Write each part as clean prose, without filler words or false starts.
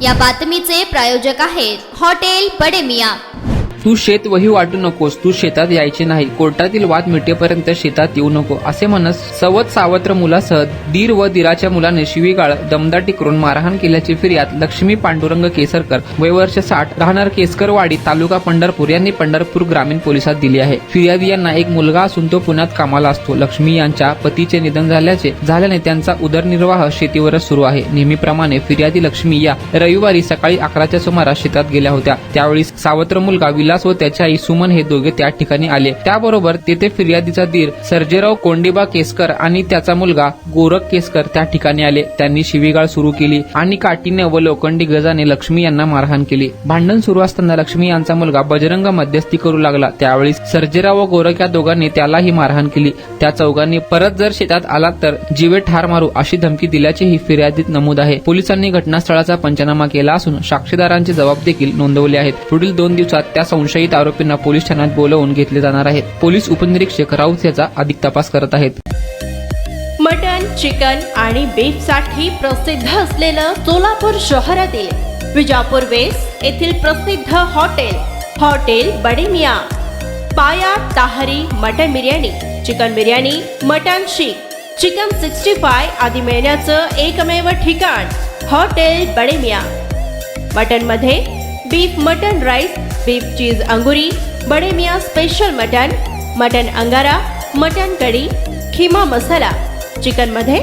या बातमीचे प्रायोजक आहेत हॉटेल बडे मियां। तू शेत वही वाटू नकोस, तू शेतात यायचे नाही, कोर्टातील वाद मिटेपर्यंत शेतात येऊ नको असे म्हणत सवत सावत्र मुलासह दीर व दीराच्या मुलाने शिवीगाळ दमदाटी करून मारहाण केल्याची फिर्याद लक्ष्मी पांडुरंग केसरकर वय वर्ष 60 राहणार केसकरवाडी तालुका पंढरपूर यांनी पंढरपूर ग्रामीण पोलिसात दिली आहे। फिर्यादी यांना एक मुलगा असून तो पुण्यात कामाला असतो। लक्ष्मी यांच्या पतीचे निधन झाल्याने त्यांचा उदरनिर्वाह शेतीवरच सुरू आहे। नेहमीप्रमाणे फिर्यादी लक्ष्मी या रविवारी सकाळी 11च्या सुमारास शेतात गेल्या होत्या। त्यावेळी सावत्र मुलगा विलास व त्याची आई सुमन हे दोघे त्या ठिकाणी आले। त्याबरोबर तेथे फिर्यादीचा दीर सर्जेराव कोंडीबा केसकर आणि त्याचा मुलगा गोरख केसकर त्या ठिकाणी आले। त्यांनी शिवीगाळ सुरू केली आणि काठीने व लोखंडी गजाने लक्ष्मी यांना मारहाण केली। भांडण सुरू असताना लक्ष्मी यांचा मुलगा बजरंग मध्यस्थी करू लागला। त्यावेळी सर्जेराव व गोरख या दोघांनी त्यालाही मारहाण केली। त्या चौघांनी परत जर शेतात आलात तर जीवे ठार मारू अशी धमकी दिल्याचेही फिर्यादीत नमूद आहे। पोलिसांनी घटनास्थळाचा पंचनामा केला असून साक्षीदारांचे जबाब देखील नोंदवले आहेत। पुढील 2 दिवसात त्या संशयित आरोपींना पोलीस ठाण्यात बोलावून घेतले जाणार आहेत। पोलीस उपनिरीक्षक राऊत याचा अधिक तपास करत आहेत। मटन, चिकन आणि बीफ साठी प्रसिद्ध असलेलं सोलापूर शहरातील विजापूर वेस्ट येथील प्रसिद्ध हॉटेल बडे मियां। पाया ताहरी mutton biryani, chicken biryani, mutton seekh, chicken 65 आदी मिळण्याचं एकमेव ठिकाण हॉटेल बडे मियां। मटन मध्ये beef mutton rice, beef cheese अंगुरी, बडे मियां स्पेशल मटन अंगारा, मटन कढी, खिमा मसाला। चिकन मध्ये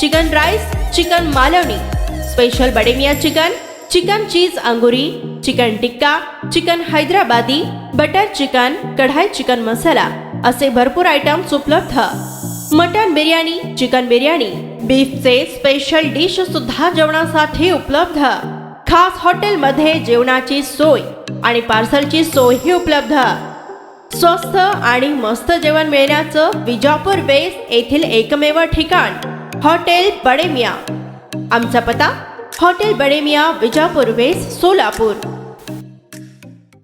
chicken rice, chicken Malvani, special Bade Miyan chicken cheese अंगुरी, chicken tikka, chicken Hyderabadi, butter chicken, kadai chicken masala असे भरपूर आयटम्स उपलब्ध। मटन बिर्याणी, चिकन बिर्याणी, बीफचे स्पेशल डिश सुद्धा जेवणासाठी उपलब्ध। खास हॉटेलमध्ये जेवणाची सोय आणि पार्सलची सोयही उपलब्ध। स्वस्त आणि मस्त जेवण मिळण्याचं विजापूर वेस्ट येथील एकमेव ठिकाण हॉटेल बडे मियां। आमचा पत्ता हॉटेल बडे मियां, विजापूर वेस्ट, सोलापूर।